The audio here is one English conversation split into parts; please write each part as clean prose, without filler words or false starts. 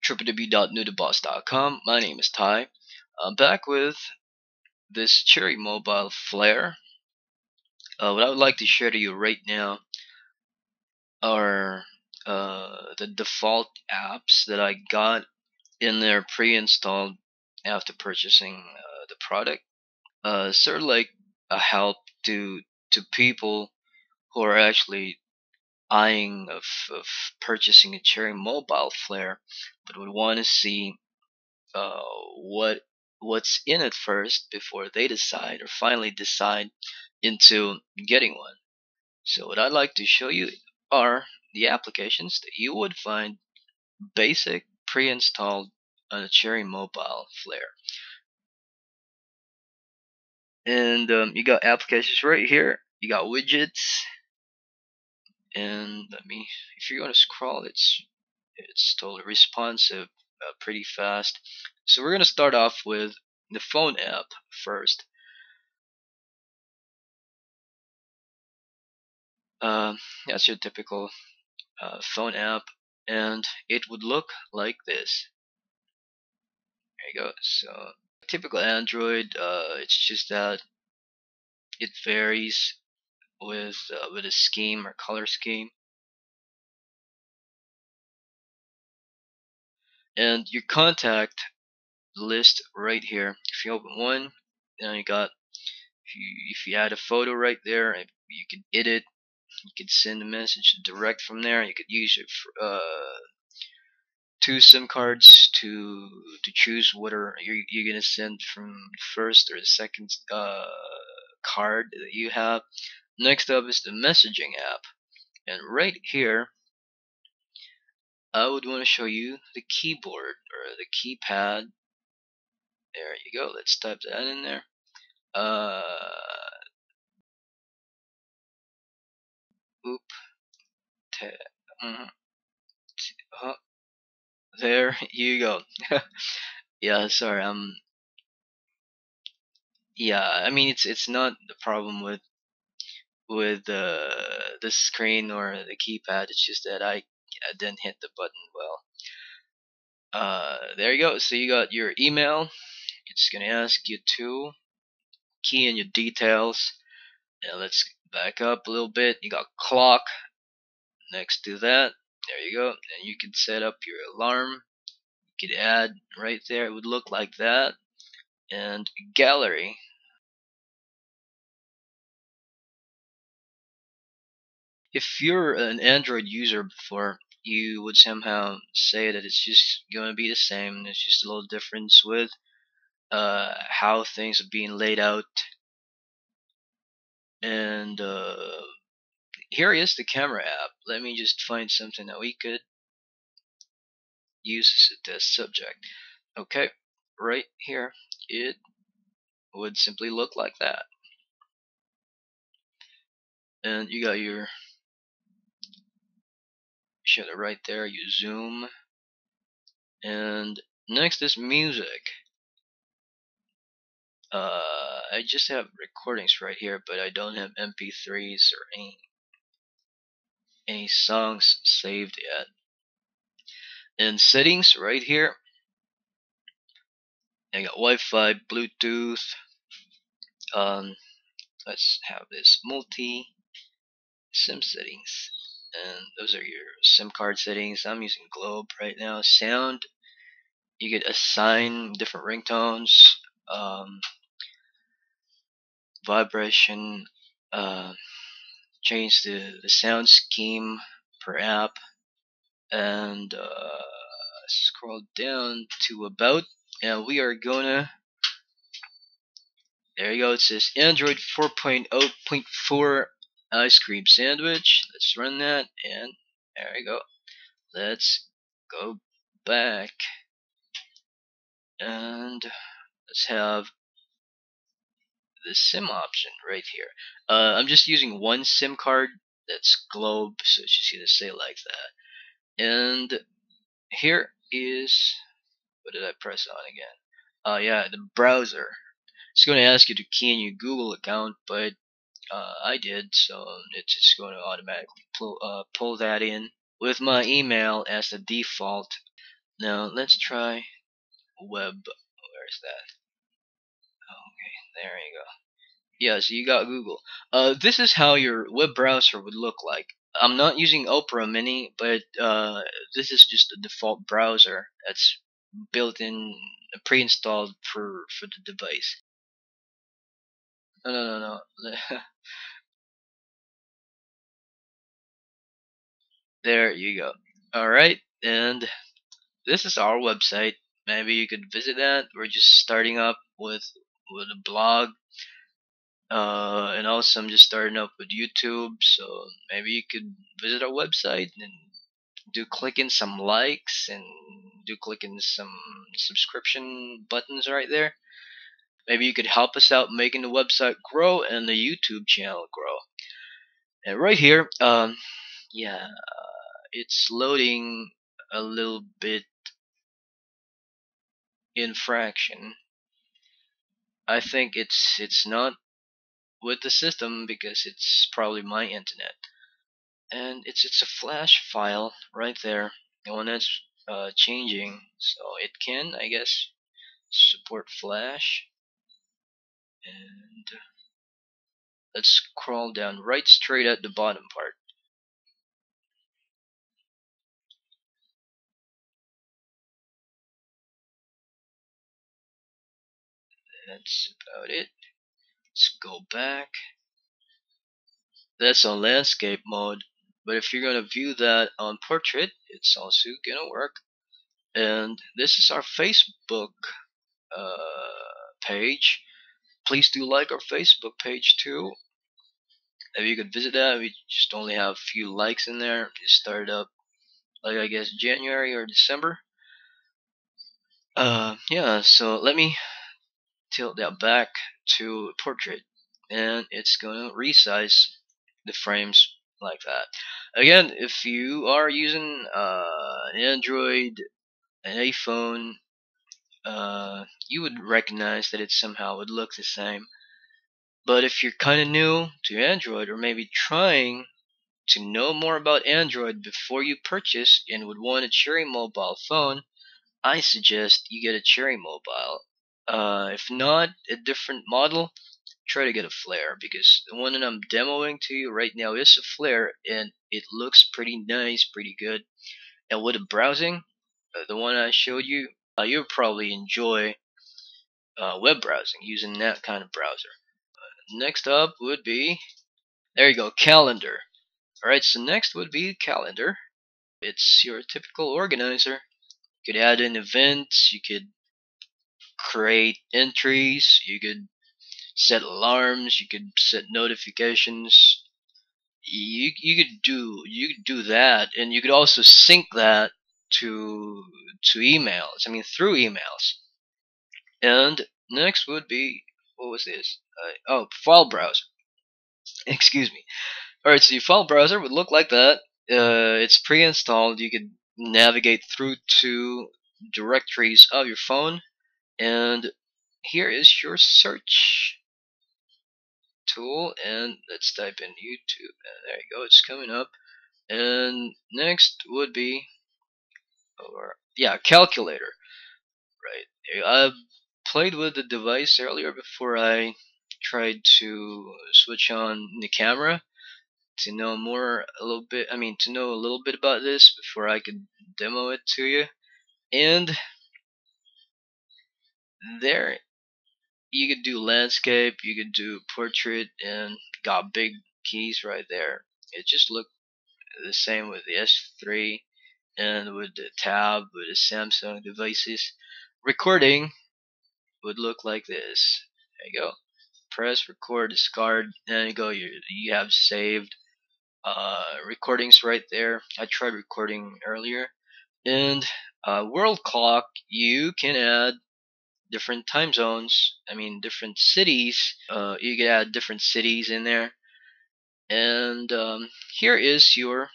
www.newtoboss.com. My name is Ty. I'm back with this Cherry Mobile Flare. What I would like to share to you right now are the default apps that I got in there pre-installed after purchasing the product. Sort of like a help to people who are actually eyeing of purchasing a Cherry Mobile Flare, but would want to see uh, what what's in it first before they decide or finally decide into getting one. So what I'd like to show you are the applications that you would find basic pre-installed on a Cherry Mobile Flare. And you got applications right here. You got widgets, and if you're gonna scroll, it's totally responsive, pretty fast. So we're gonna start off with the phone app first. That's your typical phone app, and it would look like this. There you go. So typical Android, it's just that it varies with a scheme or color scheme, and your contact list right here. If you open one, then you got if you add a photo right there, you can edit. You could send a message direct from there. You could use it for, two SIM cards to choose whether you're gonna send from the first or the second card that you have. Next up is the messaging app, and right here I would want to show you the keyboard or the keypad. There you go. Let's type that in there. Oop. Mhm. There you go. Yeah, sorry. Yeah, I mean it's not the problem with the screen or the keypad. It's just that I didn't hit the button well. There you go. So you got your email. It's gonna ask you to key in your details. Now let's back up a little bit. You got clock next to that. There you go. And you can set up your alarm. You could add right there. It would look like that. And gallery. If you're an Android user before, you would somehow say that it's just going to be the same. There's just a little difference with how things are being laid out. And here is the camera app. Let me just find something that we could use as a test subject. Okay, right here, it would simply look like that. And you got your shutter right there, you zoom. And next is music. I just have recordings right here, but I don't have MP3s or any songs saved yet. In settings right here, I got Wi-Fi, Bluetooth. Let's have this multi SIM settings, and those are your SIM card settings. I'm using Globe right now. Sound, you could assign different ringtones, vibration, change the sound scheme per app, and scroll down to about, and we are gonna, there you go, it says Android 4.0.4 ice cream sandwich. Let's run that, and there you go. Let's go back, and let's have the SIM option right here. I'm just using one SIM card, that's Globe, so it's just gonna say like that. And here is, what did I press on again? Yeah, the browser. It's going to ask you to key in your Google account, but I did, so it's just going to automatically pull that in with my email as the default. Now let's try web. Where's that? Okay, there you go. Yeah, so you got Google. This is how your web browser would look like. I'm not using Opera Mini, but this is just the default browser that's built in, pre-installed for the device. No, no, no, no. There you go. All right, and this is our website. Maybe you could visit that. We're just starting up with a blog, and also I'm just starting up with YouTube. So maybe you could visit our website and do click in some likes and do click in some subscription buttons right there. Maybe you could help us out making the website grow and the YouTube channel grow. And right here, yeah, it's loading a little bit in fraction. I think it's not with the system because it's probably my internet, and it's a flash file right there, the one that's changing, so it can, I guess, support flash. And let's scroll down right straight at the bottom part. That's about it. Let's go back. That's on landscape mode, but if you're gonna view that on portrait, it's also gonna work. And this is our Facebook page. Please do like our Facebook page too. If you could visit that, we just only have a few likes in there. It started up like I guess January or December. Yeah. So let me tilt that back to portrait, and it's gonna resize the frames like that. Again, if you are using an Android, an iPhone, you would recognize that it somehow would look the same. But if you're kind of new to Android, or maybe trying to know more about Android before you purchase and would want a Cherry mobile phone, I suggest you get a Cherry mobile. If not a different model, try to get a Flare, because the one that I'm demoing to you right now is a Flare and it looks pretty nice, pretty good. And with the browsing, the one I showed you, you'll probably enjoy web browsing using that kind of browser. Next up would be, there you go, calendar. Alright, so next would be calendar. It's your typical organizer. You could add in events, you could create entries, you could set alarms, you could set notifications. You could do that, and you could also sync that to emails. I mean through emails. And next would be, what was this? Oh, file browser. Excuse me. All right, so your file browser would look like that. It's pre-installed. You could navigate through to directories of your phone, and here is your search tool. And let's type in YouTube, and there you go. It's coming up. And next would be, or yeah, calculator. Right. I played with the device earlier before I tried to switch on the camera to know more a little bit. I mean, to know a little bit about this before I could demo it to you. And there, you could do landscape, you could do portrait, and got big keys right there. It just looked the same with the S3 and with the Tab, with the Samsung devices. Recording would look like this. There you go. Press record, discard, and you go. You have saved recordings right there. I tried recording earlier. And world clock, you can add different time zones. I mean, different cities. You can add different cities in there. And here is your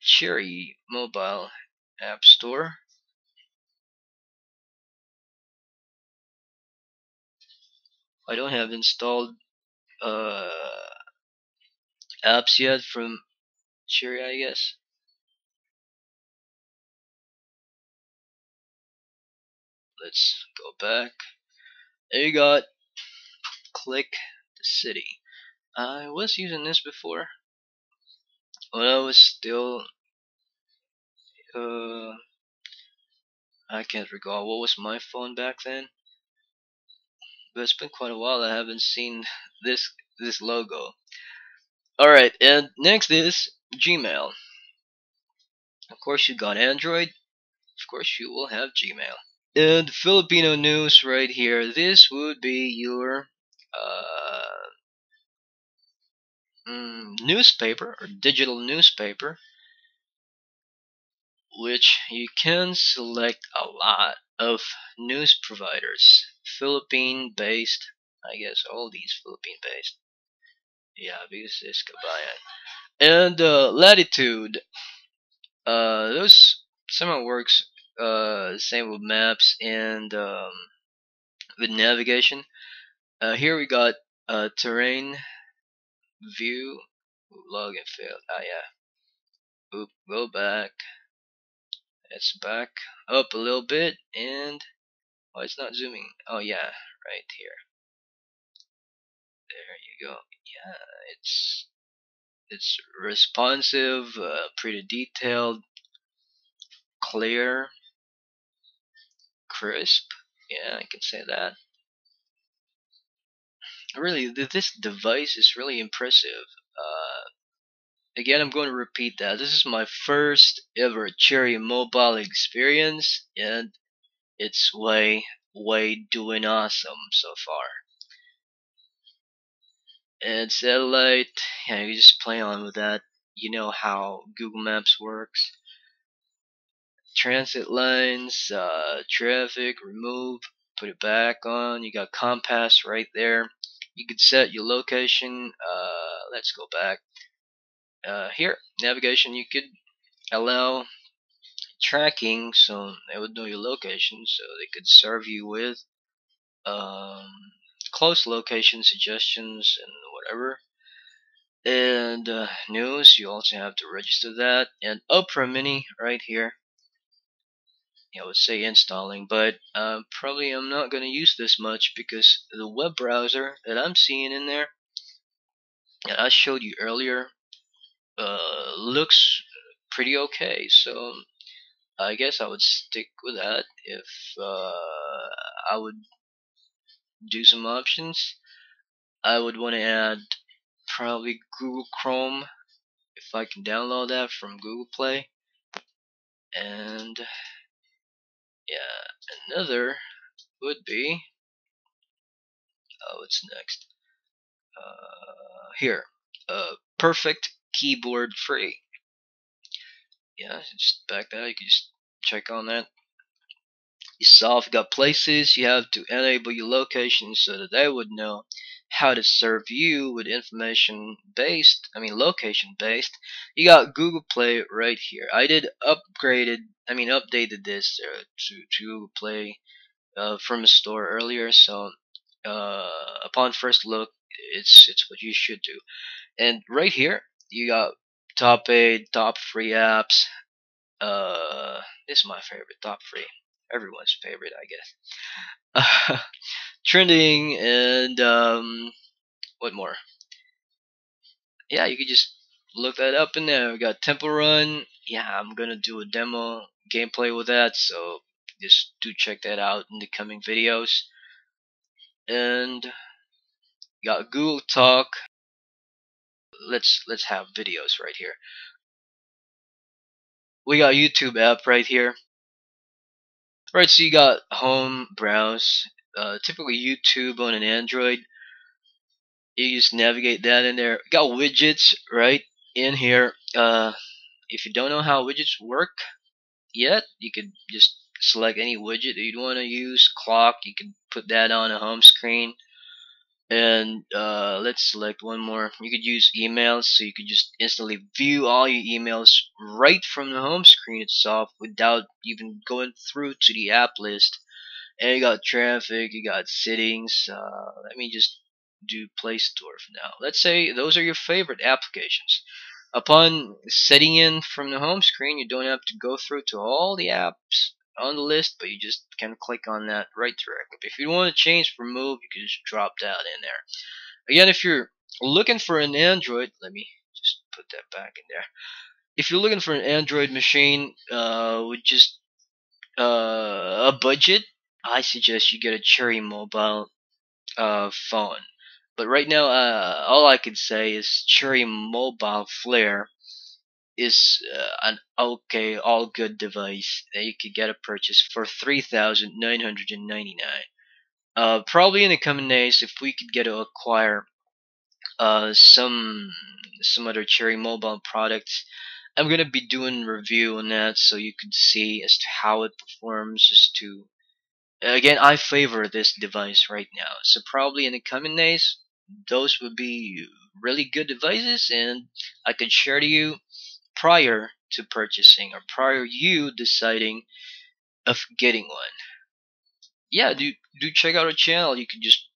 Cherry mobile app store. I don't have installed uh, apps yet from Cherry, I guess. let's go back. There you got click the city. I was using this before when I was still uh I can't recall what was my phone back then, but it's been quite a while. I haven't seen this logo. All right, and next is Gmail. Of course, you got Android. Of course, you will have Gmail. And Filipino news right here. This would be your newspaper or digital newspaper, which you can select a lot of news providers. Philippine based, I guess all these Philippine based. Yeah, because it's Kabayan. And Latitude, those somehow works same with maps and with navigation. Here we got terrain view. Login failed. Ah yeah. Oop, go back. It's back up a little bit and oh, it's not zooming. Oh yeah, right here. There you go. Yeah, it's responsive, pretty detailed, clear, crisp. Yeah, I can say that. Really, this device is really impressive. Again, I'm going to repeat that. This is my first ever Cherry mobile experience, and it's way doing awesome so far. And satellite, yeah, you just play on with that. You know how Google Maps works. Transit lines, traffic, remove, put it back on. You got compass right there. You could set your location. Let's go back. Here, navigation, you could allow tracking so they would know your location so they could serve you with um, close location suggestions and whatever. And news, you also have to register that. And Opera Mini right here. I would say installing, but probably I'm not going to use this much because the web browser that I'm seeing in there that I showed you earlier looks pretty okay. So I guess I would stick with that if I would do some options. I would want to add probably Google Chrome if I can download that from Google Play. And yeah, another would be what's next? Here, perfect keyboard free. Yeah, just back that. You can just check on that yourself. You got places you have to enable your location so that they would know how to serve you with information based. I mean, location based. You got Google Play right here. I did updated this to Google Play from the store earlier. So upon first look, it's what you should do. And right here, you got top 8, top free apps. This is my favorite, top free. Everyone's favorite, I guess. Trending and what more? Yeah, you could just look that up in there. We got Temple Run. Yeah, I'm gonna do a demo gameplay with that, so just do check that out in the coming videos. And you got Google Talk. Let's have videos right here. We got YouTube app right here. Right, so you got home, browse, typically YouTube on an Android. You just navigate that in there. Got widgets right in here. If you don't know how widgets work yet, you could just select any widget that you'd want to use. Clock, you can put that on a home screen. And let's select one more. You could use emails, so you could just instantly view all your emails right from the home screen itself without even going through to the app list. And you got traffic, you got settings. Let me just do Play Store for now. Let's say those are your favorite applications. Upon setting in from the home screen, you don't have to go through to all the apps on the list, but you just can click on that right directly. If you want to change, remove, you can just drop that in there. Again, if you're looking for an Android, let me just put that back in there. If you're looking for an Android machine with just a budget, I suggest you get a Cherry Mobile phone. But right now, all I could say is Cherry Mobile Flare is an okay, all good device that you could get a purchase for 3,999. Probably in the coming days, if we could get to acquire some other Cherry Mobile products, I'm gonna be doing a review on that so you could see as to how it performs. As to again, I favor this device right now, so probably in the coming days, those would be really good devices, and I could share to you prior to purchasing or prior you deciding of getting one. Yeah, do check out our channel. You can just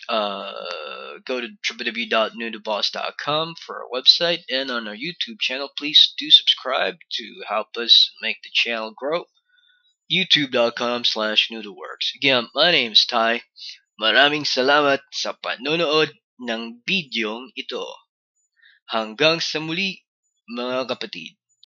go to www.newtoboss.com for our website, and on our YouTube channel, please do subscribe to help us make the channel grow. youtube.com/noodleworks. Again, my name is Ty. Maraming salamat sa panonood ng bidyong ito. Hanggang sa muli, mga kapatid.